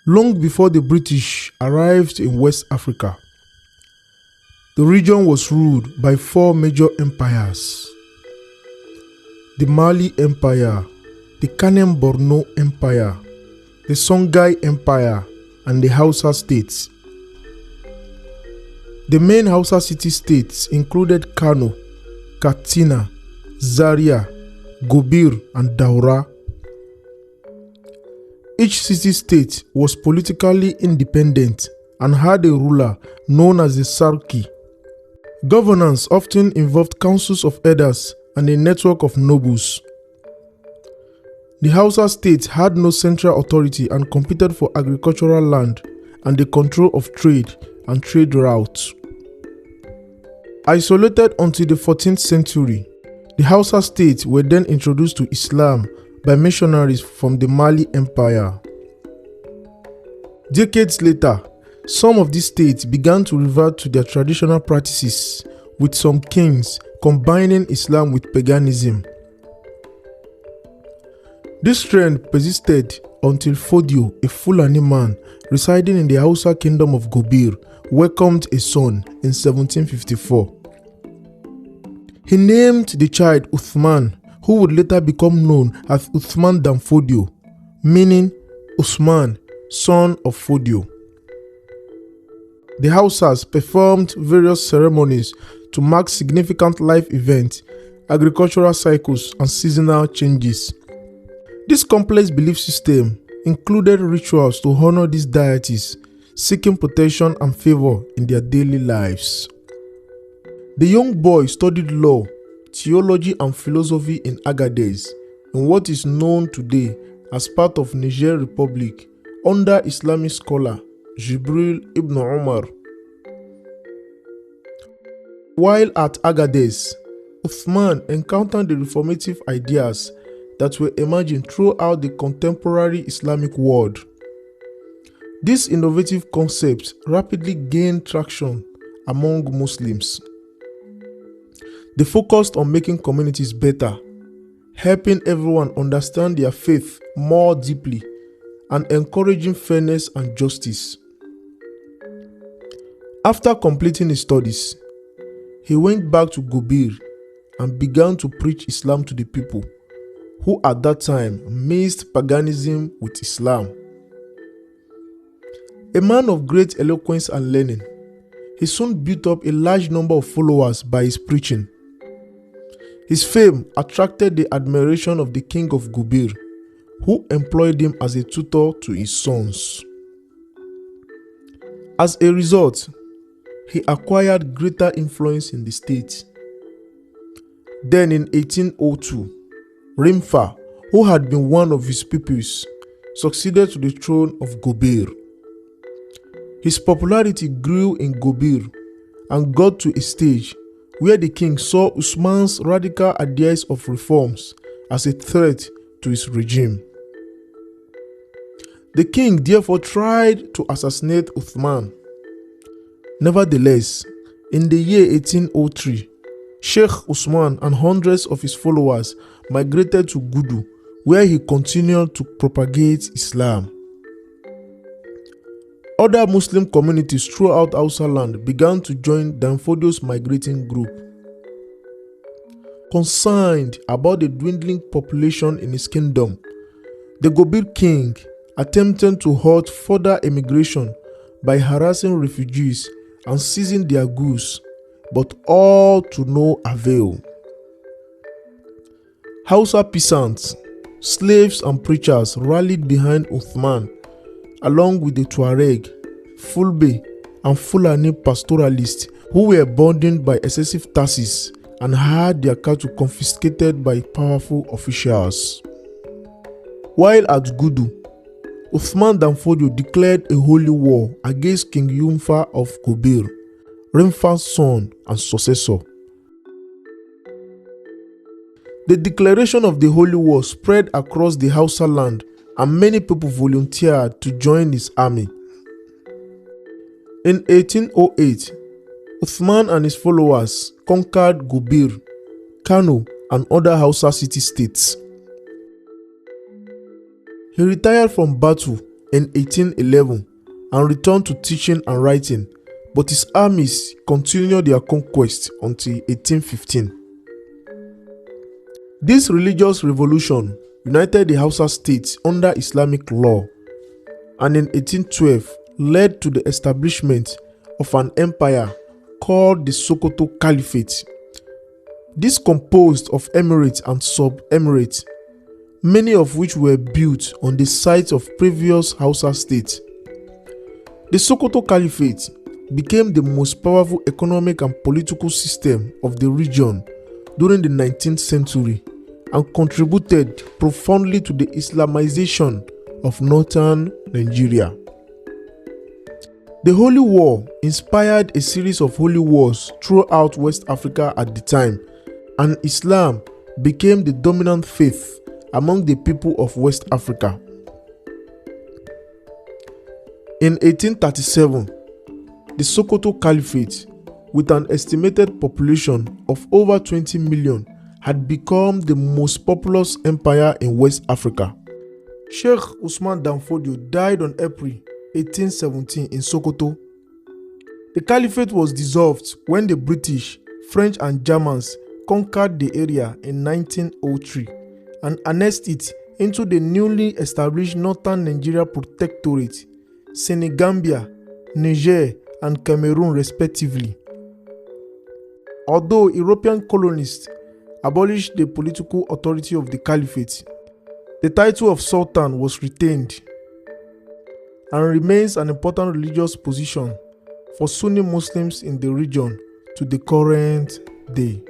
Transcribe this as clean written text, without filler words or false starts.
Long before the British arrived in West Africa, the region was ruled by four major empires: the Mali Empire, the Kanem-Borno Empire, the Songhai Empire, and the Hausa States. The main Hausa city-states included Kano, Katsina, Zaria, Gobir, and Daura. Each city-state was politically independent and had a ruler known as the Sarki. Governance often involved councils of elders and a network of nobles. The Hausa States had no central authority and competed for agricultural land and the control of trade and trade routes. Isolated until the 14th century, the Hausa States were then introduced to Islam by missionaries from the Mali Empire. Decades later, some of these states began to revert to their traditional practices, with some kings combining Islam with paganism. This trend persisted until Fodio, a Fulani man residing in the Hausa kingdom of Gobir, welcomed a son in 1754. He named the child Usman, who would later become known as Usman Dan Fodio, meaning Usman, son of Fodio. The Hausas performed various ceremonies to mark significant life events, agricultural cycles, and seasonal changes. This complex belief system included rituals to honor these deities, seeking protection and favor in their daily lives. The young boy studied law, theology, and philosophy in Agadez, in what is known today as part of Niger Republic, under Islamic scholar Jibril ibn Umar. While at Agadez, Uthman encountered the reformative ideas that were emerging throughout the contemporary Islamic world. These innovative concepts rapidly gained traction among Muslims. They focused on making communities better, helping everyone understand their faith more deeply, and encouraging fairness and justice. After completing his studies, he went back to Gobir and began to preach Islam to the people, who at that time mixed paganism with Islam. A man of great eloquence and learning, he soon built up a large number of followers by his preaching. His fame attracted the admiration of the king of Gobir, who employed him as a tutor to his sons. As a result, he acquired greater influence in the state. Then in 1802, Rimfa, who had been one of his pupils, succeeded to the throne of Gobir. His popularity grew in Gobir and got to a stage where the king saw Usman's radical ideas of reforms as a threat to his regime. The king therefore tried to assassinate Uthman. Nevertheless, in the year 1803, Sheikh Usman and hundreds of his followers migrated to Gudu, where he continued to propagate Islam. Other Muslim communities throughout Hausa land began to join Dan Fodio's migrating group. Concerned about the dwindling population in his kingdom, the Gobir king attempted to halt further immigration by harassing refugees and seizing their goods, but all to no avail. Hausa peasants, slaves, and preachers rallied behind Uthman, along with the Tuareg, Fulbe, and Fulani pastoralists who were burdened by excessive taxes and had their cattle confiscated by powerful officials. While at Gudu, Uthman Dan Fodio declared a holy war against King Yumfa of Gobir, Rimfa's son and successor. The declaration of the holy war spread across the Hausa land, and many people volunteered to join his army. In 1808, Uthman and his followers conquered Gobir, Kano, and other Hausa city-states. He retired from battle in 1811 and returned to teaching and writing, but his armies continued their conquest until 1815. This religious revolution united the Hausa States under Islamic law, and in 1812 led to the establishment of an empire called the Sokoto Caliphate. This composed of emirates and sub-emirates, many of which were built on the sites of previous Hausa states. The Sokoto Caliphate became the most powerful economic and political system of the region during the 19th century and contributed profoundly to the Islamization of northern Nigeria. The Holy War inspired a series of holy wars throughout West Africa at the time, and Islam became the dominant faith among the people of West Africa. In 1837, the Sokoto Caliphate, with an estimated population of over 20 million, had become the most populous empire in West Africa. Sheikh Usman Dan Fodio died on April 1817 in Sokoto. The Caliphate was dissolved when the British, French and Germans conquered the area in 1903 and annexed it into the newly established Northern Nigeria Protectorate, Senegambia, Niger and Cameroon respectively. Although European colonists abolished the political authority of the Caliphate, the title of Sultan was retained and remains an important religious position for Sunni Muslims in the region to the current day.